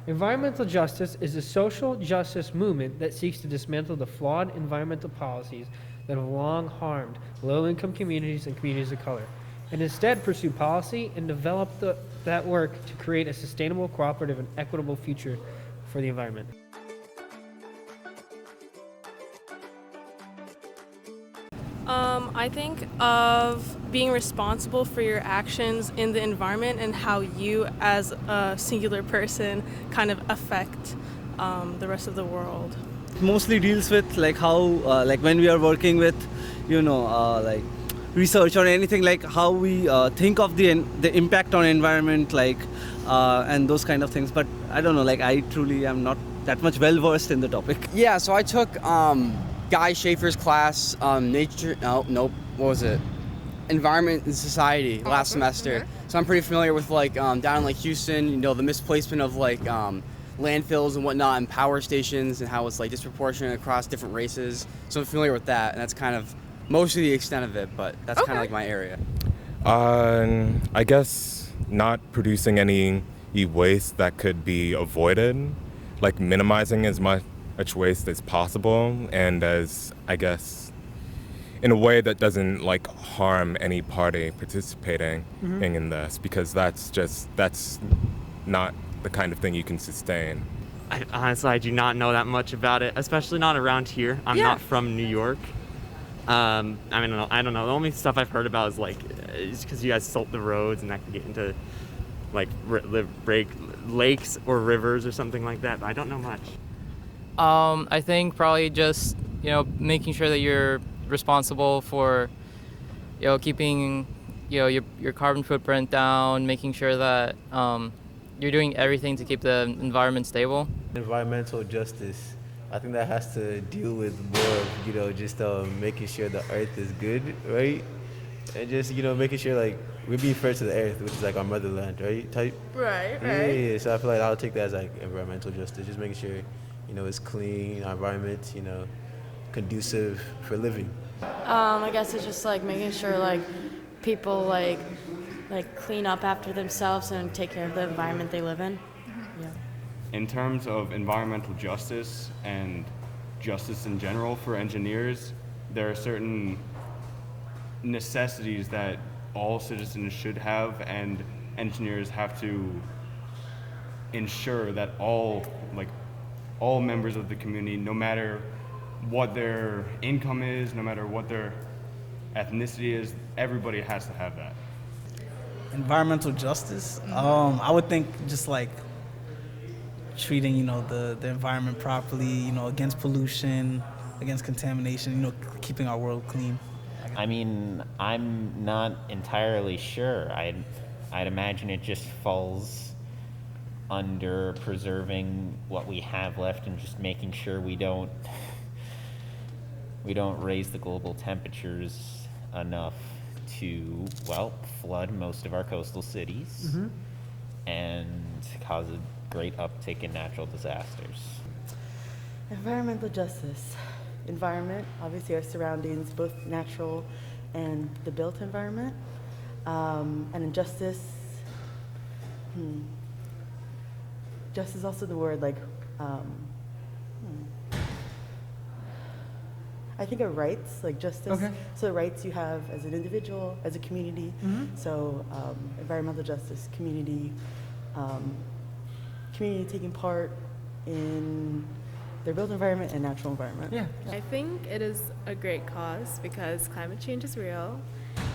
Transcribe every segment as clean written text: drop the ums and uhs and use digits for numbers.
Environmental justice is a social justice movement that seeks to dismantle the flawed environmental policies that have long harmed low-income communities and communities of color, and instead pursue policy and develop that work to create a sustainable, cooperative, and equitable future for the environment. I think of being responsible for your actions in the environment and how you as a singular person kind of affect the rest of the world. Mostly deals with like how like when we are working with like research or anything, like how we think of the impact on environment, like and those kind of things. But I don't know, like I truly am not that much well versed in the topic. Yeah, so I took Guy Schaefer's class, what was it? Environment and Society last semester. So I'm pretty familiar with like down in like Houston, the misplacement of like landfills and whatnot and power stations and how it's like disproportionate across different races. So I'm familiar with that, and that's kind of most of the extent of it, but that's kind of like my area. I guess not producing any e-waste that could be avoided, like minimizing as much waste as possible, and as, I guess, in a way that doesn't like harm any party participating in this, because that's not the kind of thing you can sustain. I do not know that much about it, especially not around here. I'm not from New York. I don't know. The only stuff I've heard about is because you guys salt the roads, and that can get into like lakes or rivers or something like that. But I don't know much. I think probably just making sure that you're responsible for keeping your carbon footprint down, making sure that you're doing everything to keep the environment stable. Environmental justice, I think that has to deal with more of just making sure the earth is good, right? And just making sure like we're being fair to the earth, which is like our motherland, right? Type. Right. Yeah. So I feel like I'll take that as like environmental justice, just making sure it's clean, our environment, conducive for living. I guess it's just like making sure like people like clean up after themselves and take care of the environment they live in. Yeah. In terms of environmental justice and justice in general for engineers, there are certain necessities that all citizens should have, and engineers have to ensure that all members of the community, no matter what their income is, no matter what their ethnicity is, everybody has to have that. Environmental justice, I would think just like treating the environment properly, against pollution, against contamination, keeping our world clean. I mean, I'm not entirely sure. I'd imagine it just falls under preserving what we have left and just making sure we don't raise the global temperatures enough to, flood most of our coastal cities and cause a great uptick in natural disasters. Environmental justice. Environment, obviously our surroundings, both natural and the built environment. And injustice, justice is also the word I think of rights, like justice. Okay. So the rights you have as an individual, as a community. So environmental justice, community taking part in their built environment and natural environment. Yeah. I think it is a great cause because climate change is real,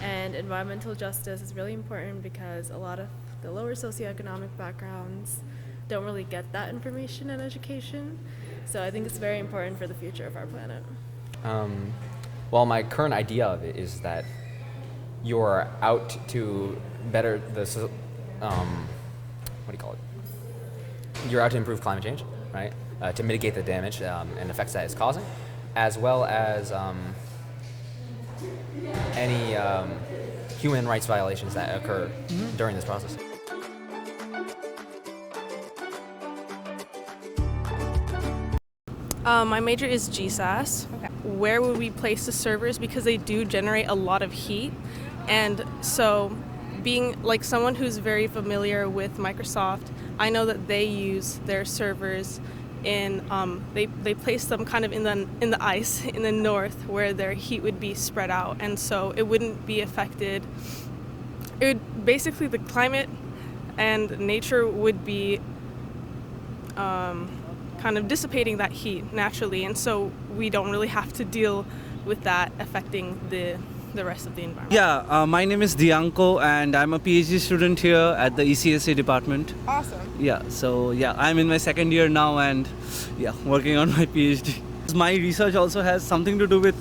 and environmental justice is really important because a lot of the lower socioeconomic backgrounds don't really get that information in education. So I think it's very important for the future of our planet. Well, my current idea of it is that you're out to better the, You're out to improve climate change, right? To mitigate the damage and effects that it's causing, as well as any human rights violations that occur during this process. My major is GSAS. Okay. Where would we place the servers? Because they do generate a lot of heat, and so being like someone who's very familiar with Microsoft, I know that they use their servers in they place them kind of in the ice in the north where their heat would be spread out, and so it wouldn't be affected. It would basically, the climate and nature would be kind of dissipating that heat naturally, and so we don't really have to deal with that affecting the rest of the environment. Yeah, my name is Dianko, and I'm a PhD student here at the ECSA department. Awesome. Yeah, so yeah, I'm in my second year now, and yeah, working on my PhD. My research also has something to do with,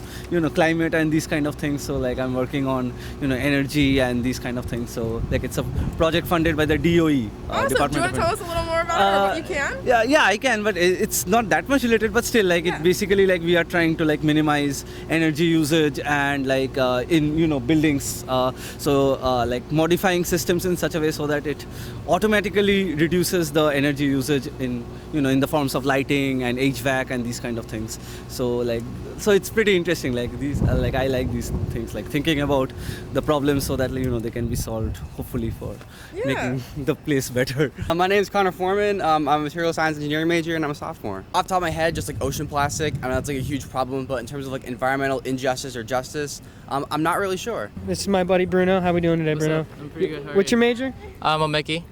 climate and these kind of things. So like I'm working on, energy and these kind of things. So like it's a project funded by the DOE. Awesome. Do you want to tell us a little more about it, or what you can? Yeah, I can, but it's not that much related. But still, like it basically, like we are trying to like minimize energy usage and like in buildings. Like modifying systems in such a way so that it automatically reduces the energy usage in in the forms of lighting and HVAC and these kind of things. So it's pretty interesting. Like these, I like these things, like thinking about the problems so that they can be solved. Hopefully for making the place better. My name is Connor Foreman. I'm a material science engineering major, and I'm a sophomore. Off the top of my head, just like ocean plastic, I know that's like a huge problem, but in terms of like environmental injustice or justice, I'm not really sure. This is my buddy Bruno. How we doing today, What's Bruno? up? I'm pretty good. How are What's you? your major? I'm a Mickey.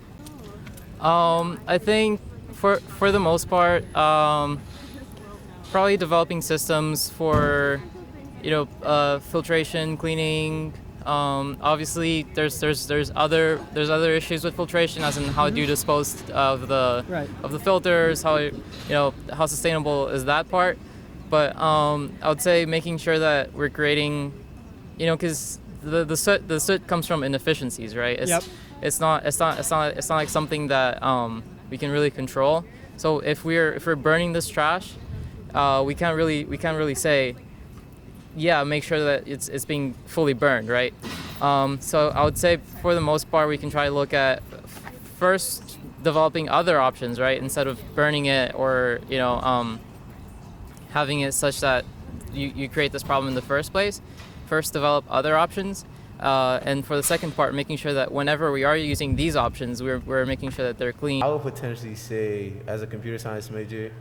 I think for the most part, probably developing systems for, filtration, cleaning. Obviously, there's other issues with filtration, as in how do you dispose of the filters, how sustainable is that part. But I would say making sure that we're creating, because the soot comes from inefficiencies, right? It's not like something that we can really control. So if we're burning this trash, we can't really say, make sure that it's being fully burned, right? So I would say for the most part we can try to look at first developing other options, right? Instead of burning it or having it such that you create this problem in the first place. First develop other options. And for the second part, making sure that whenever we are using these options, we're making sure that they're clean. I would potentially say, as a computer science major,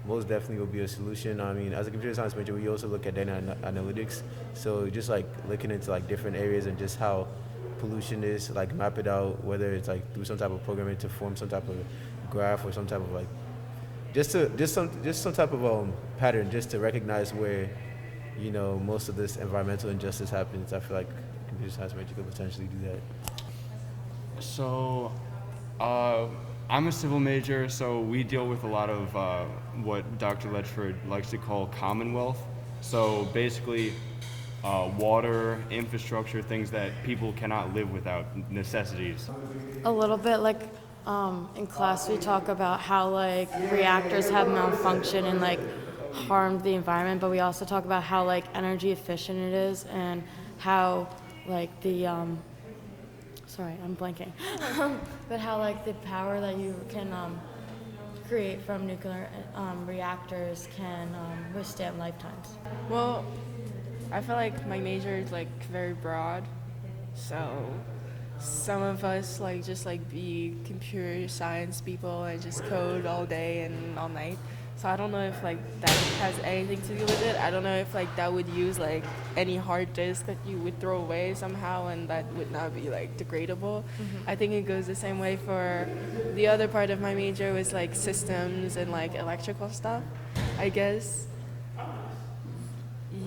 most definitely will be a solution. I mean, as a computer science major, we also look at data analytics. So just like looking into like different areas and just how pollution is, like map it out, whether it's like through some type of programming to form some type of graph or some type of like, just some type of pattern, just to recognize where, most of this environmental injustice happens. I feel like computer science major could potentially do that. So, I'm a civil major, so we deal with a lot of what Dr. Ledford likes to call commonwealth. So basically, water, infrastructure, things that people cannot live without, necessities. A little bit like in class we talk about how like reactors have malfunctioned and like harmed the environment, but we also talk about how like energy efficient it is and how like the sorry, I'm blanking. But how like the power that you can create from nuclear reactors can withstand lifetimes. Well, I feel like my major is like very broad, so some of us like just like be computer science people and just code all day and all night. So I don't know if like that has anything to do with it. I don't know if like that would use like any hard disk that you would throw away somehow and that would not be like degradable. I think it goes the same way for the other part of my major was like systems and like electrical stuff, I guess.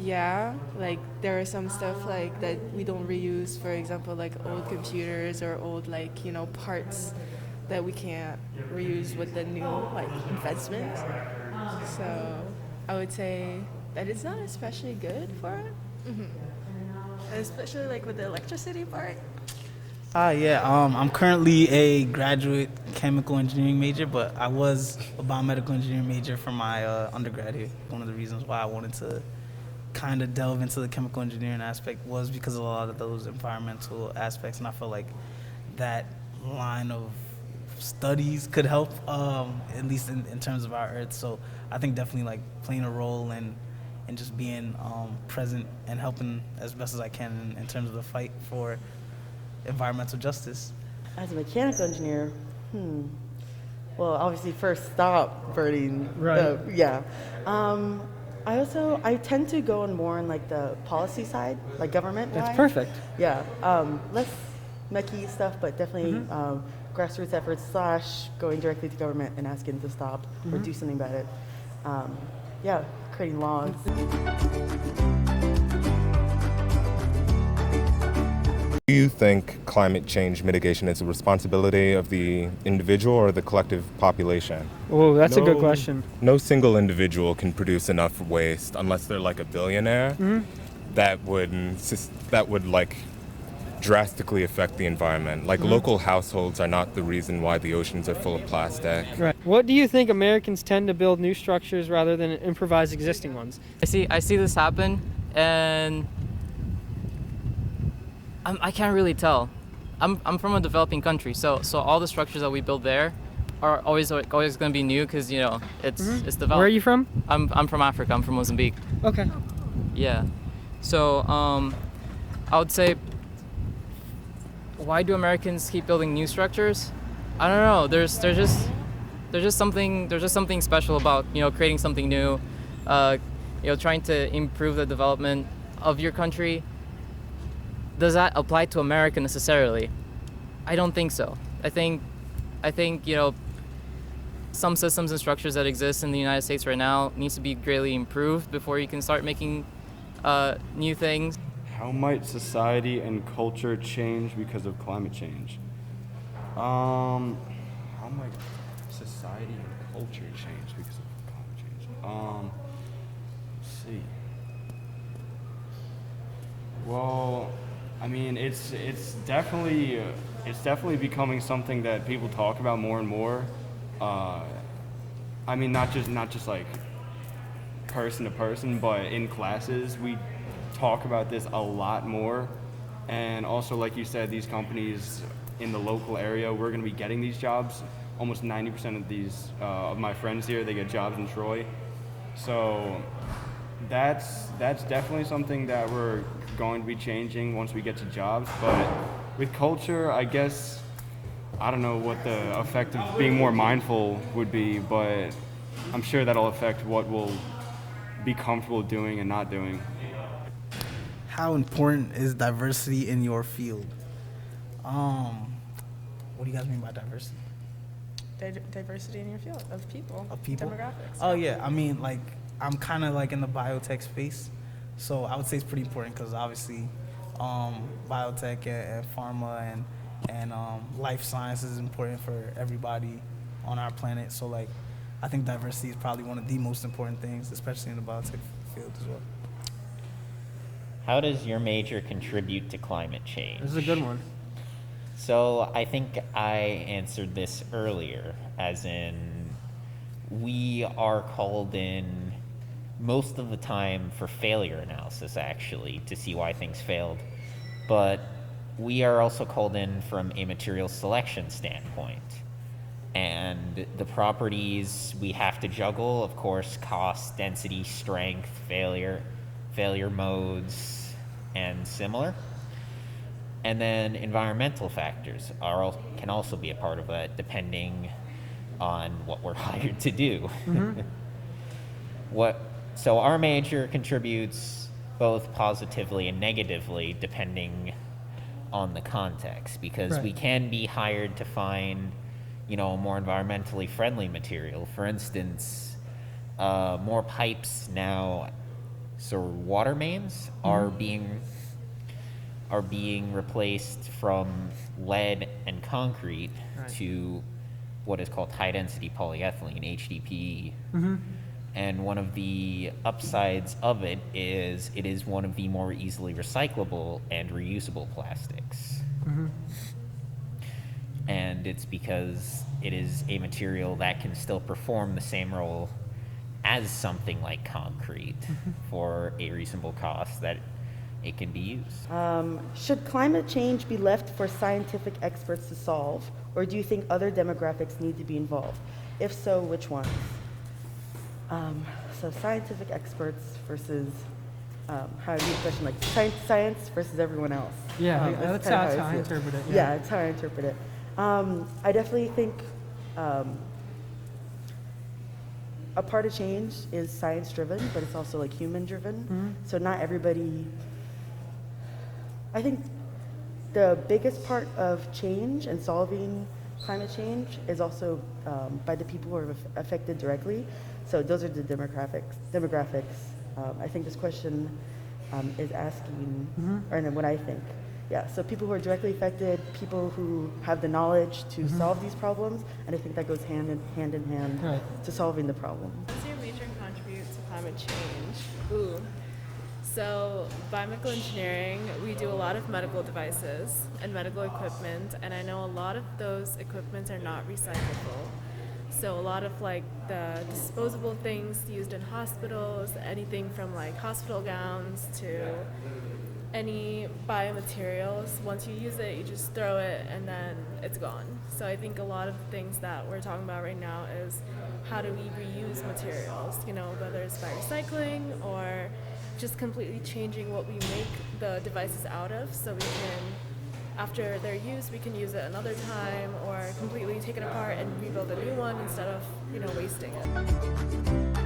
Yeah, like there are some stuff like that we don't reuse, for example, like old computers or old like, parts that we can't reuse with the new like investments. So I would say that it's not especially good for it. Especially like with the electricity part. I'm currently a graduate chemical engineering major, but I was a biomedical engineering major for my undergraduate. One of the reasons why I wanted to kind of delve into the chemical engineering aspect was because of a lot of those environmental aspects, and I feel like that line of studies could help, at least in terms of our Earth. So I think definitely like playing a role and just being present and helping as best as I can in terms of the fight for environmental justice? As a mechanical engineer, well, obviously first stop burning. Right. Yeah. I tend to go on more on like the policy side, like government. That's perfect. Yeah. Less mechy stuff, but definitely grassroots efforts / going directly to government and asking to stop or do something about it. Yeah, creating laws. Do you think climate change mitigation is a responsibility of the individual or the collective population? Oh, that's a good question. No single individual can produce enough waste unless they're like a billionaire. That would like drastically affect the environment. Like local households are not the reason why the oceans are full of plastic. Right. What do you think Americans tend to build new structures rather than improvise existing ones? I see this happen, and I can't really tell. I'm from a developing country, so all the structures that we build there are always going to be new because it's developed. Where are you from? I'm from Africa. I'm from Mozambique. Okay. Yeah. So I would say, why do Americans keep building new structures? I don't know. There's just something special about creating something new, trying to improve the development of your country. Does that apply to America necessarily? I don't think so. I think some systems and structures that exist in the United States right now needs to be greatly improved before you can start making new things. How might society and culture change because of climate change? How might society and culture change because of climate change? Let's see. Well, I mean, it's definitely becoming something that people talk about more and more. I mean, not just like person to person, but in classes we talk about this a lot more. And also, like you said, these companies in the local area, we're going to be getting these jobs. Almost 90% of these of my friends here, they get jobs in Troy. So that's definitely something that we're going to be changing once we get to jobs. But with culture, I guess, I don't know what the effect of being more mindful would be, but I'm sure that'll affect what we'll be comfortable doing and not doing. How important is diversity in your field? What do you guys mean by diversity? Diversity in your field of people. Of people? Demographics. Oh yeah, I mean, like, I'm kind of like in the biotech space, so I would say it's pretty important because obviously biotech and pharma and life science is important for everybody on our planet. So like, I think diversity is probably one of the most important things, especially in the biotech field as well. How does your major contribute to climate change? This is a good one. So I think I answered this earlier, as in we are called in most of the time for failure analysis, actually, to see why things failed. But we are also called in from a material selection standpoint. And the properties we have to juggle, of course, cost, density, strength, failure modes, and similar. And then environmental factors can also be a part of that, depending on what we're hired to do. So our major contributes both positively and negatively, depending on the context, because we can be hired to find, a more environmentally friendly material. For instance, more pipes now, so water mains are being replaced from lead and concrete to what is called high-density polyethylene, HDPE. And one of the upsides of it is one of the more easily recyclable and reusable plastics. And it's because it is a material that can still perform the same role as something like concrete for a reasonable cost that it can be used. Should climate change be left for scientific experts to solve, or do you think other demographics need to be involved? If so, which ones? So scientific experts versus how do you question like science versus everyone else. Yeah, That's that's kinda how I see it. interpret it. Yeah, it's how I interpret it. I definitely think a part of change is science driven, but it's also like human driven. So not everybody. I think the biggest part of change and solving climate change is also by the people who are affected directly. So those are the demographics. I think this question is asking, or no, what I think. Yeah, so people who are directly affected, people who have the knowledge to solve these problems, and I think that goes hand in hand Right. to solving the problem. What's your major contribute to climate change? Ooh. So, biomedical engineering, we do a lot of medical devices and medical equipment, and I know a lot of those equipments are not recyclable. So a lot of like the disposable things used in hospitals, anything from like hospital gowns to any biomaterials, once you use it, you just throw it and then it's gone. So I think a lot of the things that we're talking about right now is how do we reuse materials, you know, whether it's by recycling or just completely changing what we make the devices out of so we can, after they're used, we can use it another time or completely take it apart and rebuild a new one instead of, you know, wasting it.